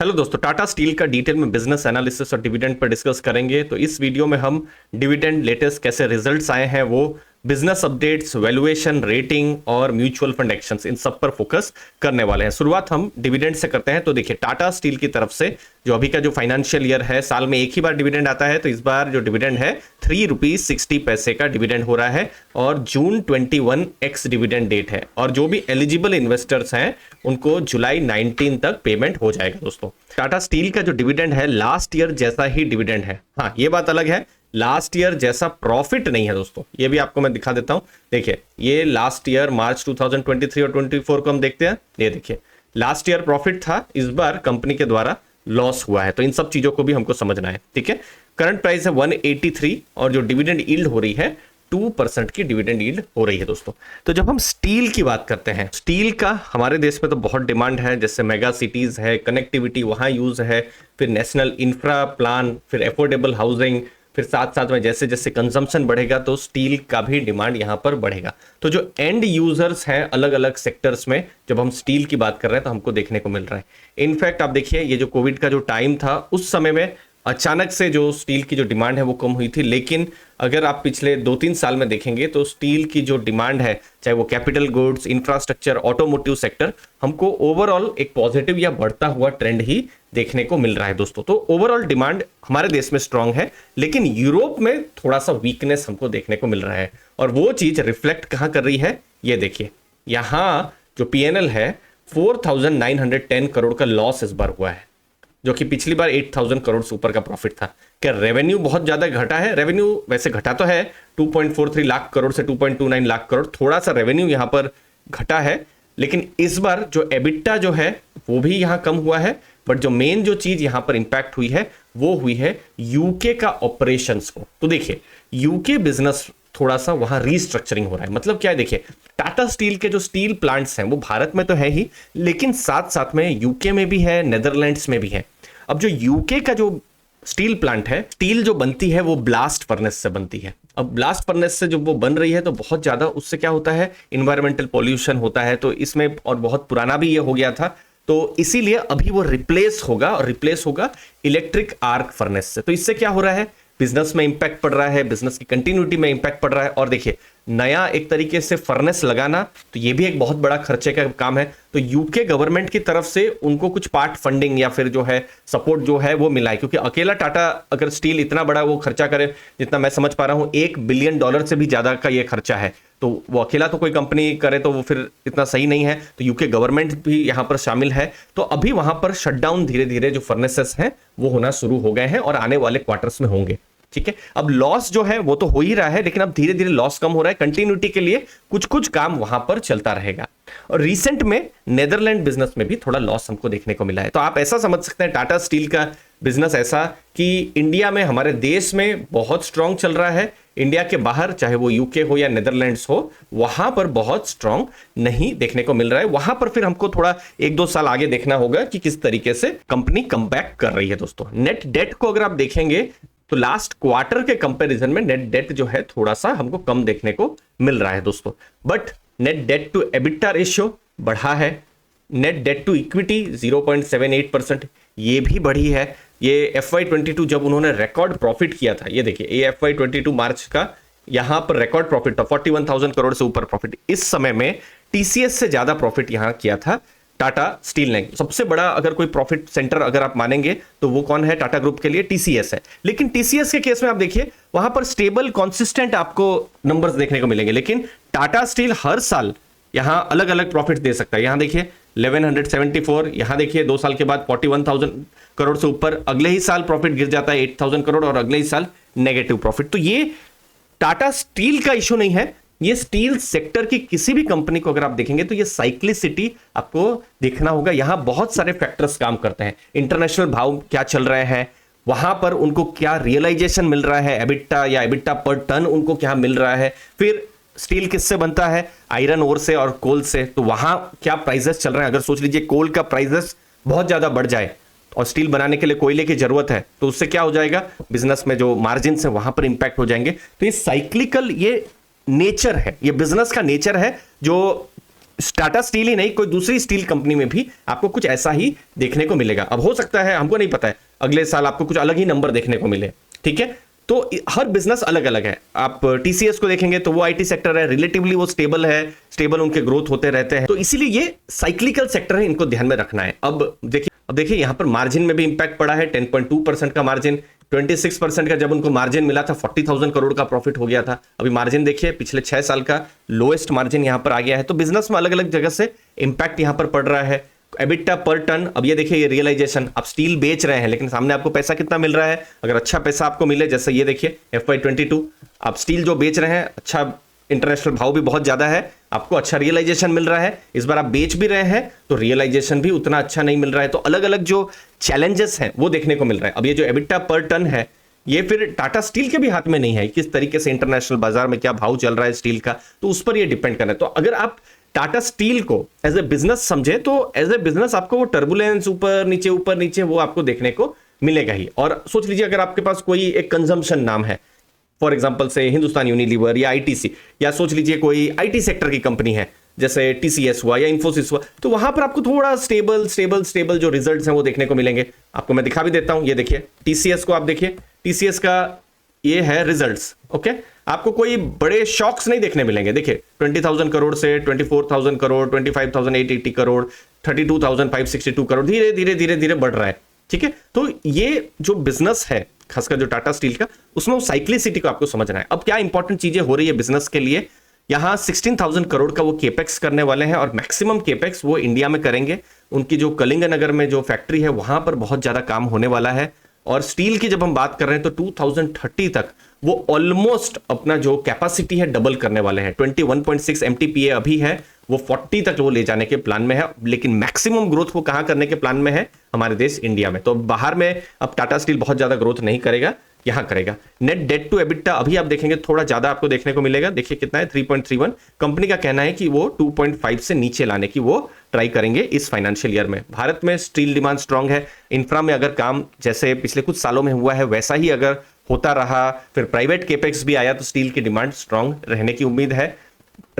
Hello दोस्तों, Tata steel का detail में बिजनेस एनालिसिस और डिविडेंड पर डिस्कस करेंगे। तो इस वीडियो में हम डिविडेंड लेटेस्ट कैसे रिजल्ट्स आए हैं, वो बिजनेस अपडेट्स, वैल्यूएशन, रेटिंग और म्यूचुअल फंड एक्शंस, इन सब पर फोकस करने वाले हैं। शुरुआत हम डिविडेंड से करते हैं। तो देखिए, टाटा स्टील की तरफ से जो अभी का जो फाइनेंशियल ईयर है, साल में एक ही बार डिविडेंड आता है। तो इस बार जो डिविडेंड है 3.60 का डिविडेंड हो रहा है और जून 21 एक्स डिविडेंड डेट है। और जो भी एलिजिबल इन्वेस्टर्स हैं उनको जुलाई 19 तक पेमेंट हो जाएगा। दोस्तों, टाटा स्टील का जो डिविडेंड है लास्ट ईयर जैसा ही डिविडेंड है। हाँ, ये बात अलग है, लास्ट ईयर जैसा प्रॉफिट नहीं है दोस्तों। ये भी आपको मैं दिखा देता हूं। देखिए, ये लास्ट ईयर मार्च 2023 और 24 को हम देखते हैं। ये देखिए, लास्ट ईयर प्रॉफिट था, इस बार कंपनी के द्वारा लॉस हुआ है। तो इन सब चीजों को भी हमको समझना है। ठीक है, करंट प्राइस है 183 और जो डिविडेंड यील्ड हो रही है 2% की डिविडेंड यील्ड हो रही है। दोस्तों, तो जब हम स्टील की बात करते हैं, स्टील का हमारे देश में तो बहुत डिमांड है। जैसे मेगा सिटीज है, कनेक्टिविटी वहां यूज है, फिर नेशनल इंफ्रा प्लान, फिर एफोर्डेबल हाउसिंग, फिर साथ साथ में जैसे जैसे कंजम्पशन बढ़ेगा तो स्टील का भी डिमांड यहां पर बढ़ेगा। तो जो एंड यूजर्स हैं अलग अलग सेक्टर्स में, जब हम स्टील की बात कर रहे हैं तो हमको देखने को मिल रहा है। इनफैक्ट आप देखिए, ये जो कोविड का जो टाइम था उस समय में अचानक से जो स्टील की जो डिमांड है वो कम हुई थी। लेकिन अगर आप पिछले 2-3 साल में देखेंगे तो स्टील की जो डिमांड है, चाहे वो capital goods, infrastructure, automotive sector, हमको ओवरऑल एक पॉजिटिव या बढ़ता हुआ ट्रेंड ही देखने को मिल रहा है। दोस्तों, तो ओवरऑल डिमांड हमारे देश में स्ट्रांग है, लेकिन यूरोप में थोड़ा सा वीकनेस हमको देखने को मिल रहा है। और वो चीज रिफ्लेक्ट कहां कर रही है, ये देखिए, यहां जो पीएनएल है 4,910 करोड़ का लॉस इस बार हुआ है, जो कि पिछली बार 8,000 करोड़ से ऊपर का प्रॉफिट था। क्या रेवेन्यू बहुत ज्यादा घटा है? रेवेन्यू वैसे घटा तो है, 2.43 लाख करोड़ से 2.29 लाख करोड़, थोड़ा सा रेवेन्यू यहां पर घटा है। लेकिन इस बार जो एबिटा जो है वो भी यहां कम हुआ है। बट जो मेन जो चीज यहां पर इंपैक्ट हुई है वो हुई है यूके का ऑपरेशंस को। तो देखिए, यूके बिजनेस थोड़ा सा वहां रीस्ट्रक्चरिंग हो रहा है। मतलब क्या है, देखिए, टाटा स्टील के जो स्टील प्लांट्स हैं वो भारत में तो है ही, लेकिन साथ साथ में यूके में भी है, नेदरलैंड्स में भी है। अब जो यूके का जो स्टील प्लांट है, स्टील जो बनती है वो ब्लास्ट फर्नेस से बनती है। अब ब्लास्ट फर्नेस से जब वो बन रही है तो बहुत ज्यादा उससे क्या होता है, इन्वायरमेंटल पॉल्यूशन होता है। तो इसमें, और बहुत पुराना भी ये हो गया था, तो इसीलिए अभी वो रिप्लेस होगा, और रिप्लेस होगा इलेक्ट्रिक आर्क फर्नेस से। तो इससे क्या हो रहा है, बिजनेस में इंपैक्ट पड़ रहा है, बिजनेस की कंटिन्यूटी में इंपैक्ट पड़ रहा है। और देखिए, नया एक तरीके से फर्नेस लगाना तो ये भी एक बहुत बड़ा खर्चे का काम है। तो यूके गवर्नमेंट की तरफ से उनको कुछ पार्ट फंडिंग या फिर जो है सपोर्ट जो है वो मिला है, क्योंकि अकेला टाटा अगर स्टील इतना बड़ा वो खर्चा करे, जितना मैं समझ पा रहा हूं $1 बिलियन से भी ज्यादा का ये खर्चा है, तो वो अकेला तो कोई कंपनी करे तो वो फिर इतना सही नहीं है। तो यूके गवर्नमेंट भी यहां पर शामिल है। तो अभी वहां पर शटडाउन धीरे धीरे जो फर्नेसेस हैं वो होना शुरू हो गए हैं और आने वाले क्वार्टर्स में होंगे। ठीक है, अब लॉस जो है वो तो हो ही रहा है, लेकिन अब धीरे धीरे लॉस कम हो रहा है। कंटिन्यूटी के लिए कुछ कुछ काम वहां पर चलता रहेगा। और रिसेंट में नेदरलैंड बिजनेस में भी थोड़ा लॉस हमको देखने को मिला है। तो आप ऐसा समझ सकते हैं टाटा स्टील का बिजनेस ऐसा कि इंडिया में, हमारे देश में बहुत स्ट्रांग चल रहा है, इंडिया के बाहर चाहे वो यूके हो या नेदरलैंड्स हो, वहां पर बहुत स्ट्रांग नहीं देखने को मिल रहा है। वहां पर फिर हमको थोड़ा 1-2 साल आगे देखना होगा कि किस तरीके से कंपनी कमबैक कर रही है। दोस्तों, नेट डेट को अगर आप देखेंगे तो लास्ट क्वार्टर के कंपैरिजन में नेट डेट जो है थोड़ा सा हमको कम देखने को मिल रहा है। दोस्तों, but net debt to EBITDA ratio बढ़ा है। नेट डेट टू इक्विटी 0.78%, ये भी बढ़ी है। ये FY22 जब उन्होंने रिकॉर्ड प्रॉफिट किया था, ये देखिए, ये FY22 मार्च का यहां पर रिकॉर्ड प्रॉफिट था, 41,000 करोड़ से ऊपर प्रॉफिट। इस समय में टीसीएस से ज्यादा प्रॉफिट यहां किया था टाटा स्टील ने। सबसे बड़ा अगर कोई प्रॉफिट सेंटर अगर आप मानेंगे तो वो कौन है टाटा ग्रुप के लिए, टीसीएस है। लेकिन टीसीएस के केस में आप देखिए, वहां पर स्टेबल कॉन्सिस्टेंट आपको नंबर्स देखने को मिलेंगे। लेकिन टाटा स्टील हर साल यहां अलग अलग प्रॉफिट दे सकता है। यहां देखिए 1174, यहां देखिए 2 साल के बाद 41,000 करोड़ से ऊपर, अगले ही साल प्रॉफिट गिर जाता है 8,000 करोड़ और अगले ही साल नेगेटिव प्रॉफिट। तो ये टाटा स्टील का इशू नहीं है, ये स्टील सेक्टर की किसी भी कंपनी को अगर आप देखेंगे तो ये साइक्लिसिटी आपको देखना होगा। यहां बहुत सारे फैक्टर्स काम करते हैं। इंटरनेशनल भाव क्या चल रहे हैं, वहां पर उनको क्या रियलाइजेशन मिल रहा है, एबिटा या एबिटा पर टन उनको क्या मिल रहा है, फिर स्टील किससे बनता है, आयरन ओर से और कोल से, तो वहां क्या प्राइसेस चल रहे हैं। अगर सोच लीजिए कोल का प्राइसेस बहुत ज्यादा बढ़ जाए और स्टील बनाने के लिए कोयले की जरूरत है, तो उससे क्या हो जाएगा, बिजनेस में जो मार्जिन है वहां पर इंपैक्ट हो जाएंगे। तो ये साइक्लिकल, ये नेचर है, ये बिजनेस का नेचर है, जो टाटा स्टील ही नहीं, कोई दूसरी स्टील कंपनी में भी आपको कुछ ऐसा ही देखने को मिलेगा। अब हो सकता है, हमको नहीं पता है, अगले साल आपको कुछ अलग ही नंबर देखने को मिले, ठीक है। तो हर बिजनेस अलग अलग है। आप टीसीएस को देखेंगे तो वो आईटी सेक्टर है, रिलेटिवली वो स्टेबल है, स्टेबल उनके ग्रोथ होते रहते हैं, तो इसीलिए ये साइक्लिकल सेक्टर है, इनको ध्यान में रखना है। अब देखिए यहां पर मार्जिन में भी इंपैक्ट पड़ा है, 10.2% का मार्जिन, 26% का जब उनको मार्जिन मिला था 40,000 करोड़ का प्रॉफिट हो गया था। अभी मार्जिन देखिए पिछले 6 साल का लोएस्ट मार्जिन यहां पर आ गया है। तो बिजनेस में अलग अलग जगह से इंपैक्ट यहां पर पड़ रहा है। एबिटा पर टन, अब ये देखिए ये रियलाइजेशन, आप स्टील बेच रहे हैं लेकिन सामने आपको पैसा कितना मिल रहा है। अगर अच्छा पैसा आपको मिले, जैसे ये देखिए FY22 आप स्टील जो बेच रहे हैं, अच्छा इंटरनेशनल भाव भी बहुत ज्यादा है, आपको अच्छा रियलाइजेशन मिल रहा है। इस बार आप बेच भी रहे हैं तो रियलाइजेशन भी उतना अच्छा नहीं मिल रहा है। तो अलग अलग जो चैलेंजेस हैं वो देखने को मिल रहा है। अब ये जो एबिटा पर टन है, ये फिर टाटा स्टील के भी हाथ में नहीं है, किस तरीके से इंटरनेशनल बाजार में क्या भाव चल रहा है स्टील का, तो उस पर ये डिपेंड कर रहा है। तो अगर आप टाटा स्टील को एज ए बिजनेस समझे तो एज ए बिजनेस आपको वो टर्बुलेंस ऊपर नीचे वो आपको देखने को मिलेगा ही। और सोच लीजिए अगर आपके पास कोई एक कंजम्पशन नाम है, फॉर एग्जांपल से हिंदुस्तान यूनिलीवर या आईटीसी, या सोच लीजिए कोई आईटी सेक्टर की कंपनी है जैसे टीसीएस हुआ या इंफोसिस हुआ, तो वहां पर आपको थोड़ा स्टेबल जो रिजल्ट्स हैं वो देखने को मिलेंगे। आपको मैं दिखा भी देता हूं, ये देखिए टीसीएस को आप देखिए, टीसीएस का ये है रिजल्ट्स, ओके। आपको कोई बड़े शॉक्स नहीं देखने मिलेंगे। देखिए 20,000 करोड़ से 24,000 करोड़, 25,880 करोड़, 32,562 करोड़, धीरे बढ़ रहा है, ठीक है। तो ये जो बिजनेस है खासकर जो टाटा स्टील का, उसमें वो साइक्लिसिटी को आपको समझना है। अब क्या इंपॉर्टेंट चीजें हो रही है बिजनेस के लिए, यहां 16,000 करोड़ का वो केपेक्स करने वाले हैं और मैक्सिमम केपेक्स वो इंडिया में करेंगे। उनकी जो कलिंगनगर में जो फैक्ट्री है वहां पर बहुत ज्यादा काम होने वाला है। और स्टील की जब हम बात कर रहे हैं तो 2030 तक वो ऑलमोस्ट अपना जो कैपेसिटी है डबल करने वाले हैं। 21.6 MTPA अभी है, वो 40 तक वो ले जाने के प्लान में है, लेकिन मैक्सिमम ग्रोथ वो कहां करने के प्लान में है, हमारे देश इंडिया में। तो बाहर में अब टाटा स्टील बहुत ज्यादा ग्रोथ नहीं करेगा, यहां करेगा। नेट डेट टू एबिटा अभी आप देखेंगे थोड़ा ज्यादा आपको देखने को मिलेगा, देखिए कितना है 3.31। कंपनी का कहना है कि वो 2.5 से नीचे लाने की वो ट्राई करेंगे इस फाइनेंशियल ईयर में। भारत में स्टील डिमांड स्ट्रांग है, इंफ्रा में अगर काम जैसे पिछले कुछ सालों में हुआ है वैसा ही अगर होता रहा, फिर प्राइवेट केपेक्स भी आया तो स्टील की डिमांड स्ट्रांग रहने की उम्मीद है।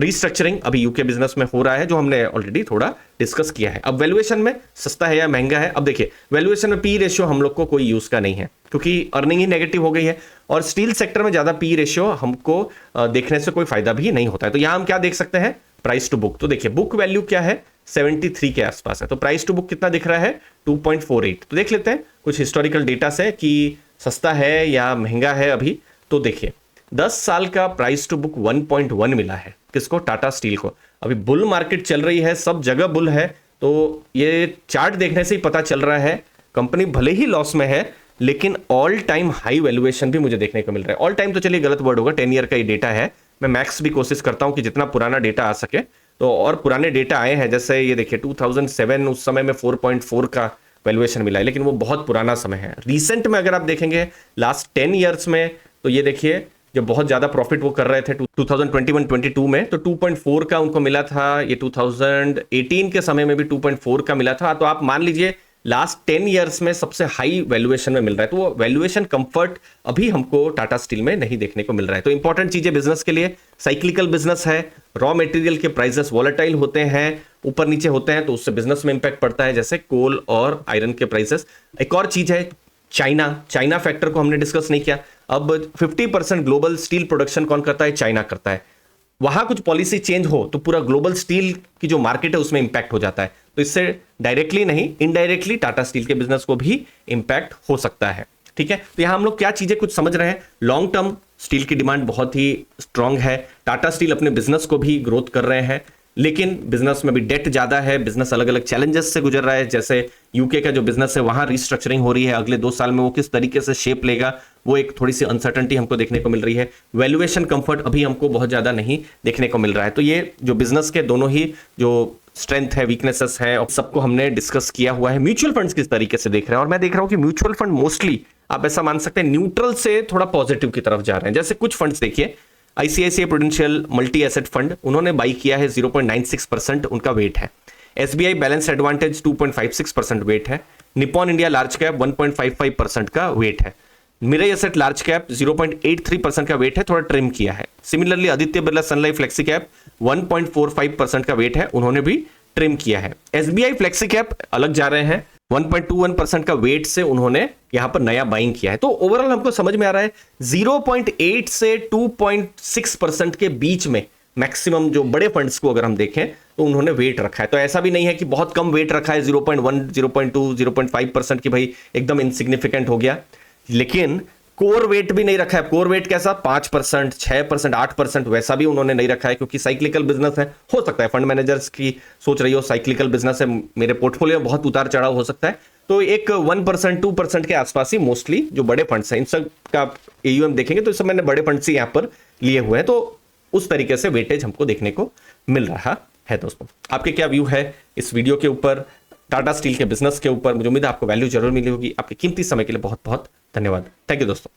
रीस्ट्रक्चरिंग अभी यूके बिजनेस में हो रहा है, जो हमने ऑलरेडी थोड़ा डिस्कस किया है। अब वैल्यूएशन में सस्ता है या महंगा है, अब देखिए वैल्यूएशन में पी रेशियो हम लोग को कोई यूज का नहीं है क्योंकि अर्निंग ही नेगेटिव हो गई है, और स्टील सेक्टर में ज्यादा पी रेशियो हमको देखने से कोई फायदा भी नहीं होता है। तो यहां हम क्या देख सकते हैं, प्राइस टू बुक। तो देखिए बुक वैल्यू क्या है, 73 के आसपास है, तो प्राइस टू बुक कितना दिख रहा है, 2.48। तो देख लेते हैं कुछ हिस्टोरिकल डेटा से कि सस्ता है या महंगा है अभी। तो देखिए 10 साल का प्राइस टू बुक 1.1 मिला है, किसको, टाटा स्टील को। अभी बुल मार्केट चल रही है, सब जगह बुल है, तो ये चार्ट देखने से ही पता चल रहा है कंपनी भले ही लॉस में है लेकिन ऑल टाइम हाई वैल्यूएशन भी मुझे देखने को मिल रहा है। ऑल टाइम तो चलिए गलत वर्ड होगा, 10 ईयर का ये डेटा है, मैं मैक्स भी कोशिश करता हूं कि जितना पुराना डेटा आ सके। तो और पुराने डेटा आए हैं, जैसे ये देखिए 2007, उस समय में 4.4 का वैल्यूएशन मिला है, लेकिन वो बहुत पुराना समय है। रिसेंट में अगर आप देखेंगे लास्ट 10 ईयर्स में, तो ये देखिए जो बहुत ज्यादा प्रॉफिट वो कर रहे थे 2021-22 में, तो 2.4 का उनको मिला था। ये 2018 के समय में भी 2.4 का मिला था। तो आप मान लीजिए लास्ट 10 ईयर्स में सबसे हाई वैल्यूएशन में मिल रहा है। तो वो वैल्यूएशन कंफर्ट अभी हमको टाटा स्टील में नहीं देखने को मिल रहा है। तो इंपॉर्टेंट चीजें बिजनेस के लिए, साइक्लिकल बिजनेस है, रॉ मटेरियल के प्राइसेस वॉलेटाइल होते हैं, ऊपर नीचे होते हैं, तो उससे बिजनेस में इंपैक्ट पड़ता है, जैसे कोल और आयरन के प्राइसेस। एक और चीज है चाइना फैक्टर को हमने डिस्कस नहीं किया। अब 50% ग्लोबल स्टील प्रोडक्शन कौन करता है, चाइना करता है। वहां कुछ पॉलिसी चेंज हो तो पूरा ग्लोबल स्टील की जो मार्केट है उसमें इंपैक्ट हो जाता है। तो इससे डायरेक्टली नहीं इनडायरेक्टली टाटा स्टील के बिजनेस को भी इंपैक्ट हो सकता है, ठीक है। तो यहां हम लोग क्या चीजें कुछ समझ रहे हैं, लॉन्ग टर्म स्टील की डिमांड बहुत ही स्ट्रांग है, टाटा स्टील अपने बिजनेस को भी ग्रोथ कर रहे हैं, लेकिन बिजनेस में भी डेट ज्यादा है, बिजनेस अलग अलग चैलेंजेस से गुजर रहा है। जैसे यूके का जो बिजनेस है वहां रिस्ट्रक्चरिंग हो रही है, अगले 2 साल में वो किस तरीके से शेप लेगा, वो एक थोड़ी सी अनसर्टेनिटी हमको देखने को मिल रही है। वैल्यूएशन कंफर्ट अभी हमको बहुत ज्यादा नहीं देखने को मिल रहा है। तो ये जो बिजनेस के दोनों ही जो स्ट्रेंथ है, वीकनेसेस है, और सबको हमने डिस्कस किया हुआ है। म्यूचुअल फंड्स किस तरीके से देख रहे हैं, और मैं देख रहा हूं कि म्यूचुअल फंड मोस्टली आप ऐसा मान सकते हैं न्यूट्रल से थोड़ा पॉजिटिव की तरफ जा रहे हैं। जैसे कुछ फंड्स देखिए, ICICI prudential multi asset fund, उन्होंने बाई किया है, 0.96% उनका वेट है। एसबीआई बैलेंस एडवांटेज 2.56% वेट है। निप्पॉन इंडिया लार्ज कैप 1.55% का वेट है। मिराई एसेट लार्ज कैप 0.83% का वेट है, थोड़ा ट्रिम किया है। सिमिलरली आदित्य बिरला सन लाइफ फ्लेक्सी कैप 1.45% का वेट है, उन्होंने भी ट्रिम किया है। एसबीआई फ्लेक्सी कैप अलग जा रहे हैं, 1.21% का वेट से उन्होंने यहां पर नया बाइंग किया है। तो ओवरऑल हमको समझ में आ रहा है 0.8 से 2.6% के बीच में मैक्सिमम जो बड़े फंड्स को अगर हम देखें तो उन्होंने वेट रखा है। तो ऐसा भी नहीं है कि बहुत कम वेट रखा है 0.1, 0.2, 0.5% की भाई एकदम इनसिग्निफिकेंट हो गया, लेकिन कोर वेट भी नहीं रखा है। कोर वेट कैसा 5%, 6%, 8% वैसा भी उन्होंने नहीं रखा है, क्योंकि साइक्लिकल बिजनेस है। हो सकता है फंड मैनेजर्स की सोच रही हो साइक्लिकल बिजनेस है, मेरे पोर्टफोलियो में बहुत उतार चढ़ाव हो सकता है, तो एक 1%, 2% के आसपास ही मोस्टली जो बड़े फंड्स हैं इन सब का एयूएम देखेंगे तो इस सब मैंने बड़े फंड्स ही यहां पर लिए हुए हैं। तो उस तरीके से वेटेज हमको देखने को मिल रहा है। दोस्तों आपके क्या व्यू है इस वीडियो के ऊपर, टाटा स्टील के बिजनेस के ऊपर? मुझे उम्मीद है आपको वैल्यू जरूर मिली होगी। आपके कीमती समय के लिए बहुत बहुत धन्यवाद। थैंक यू दोस्तों।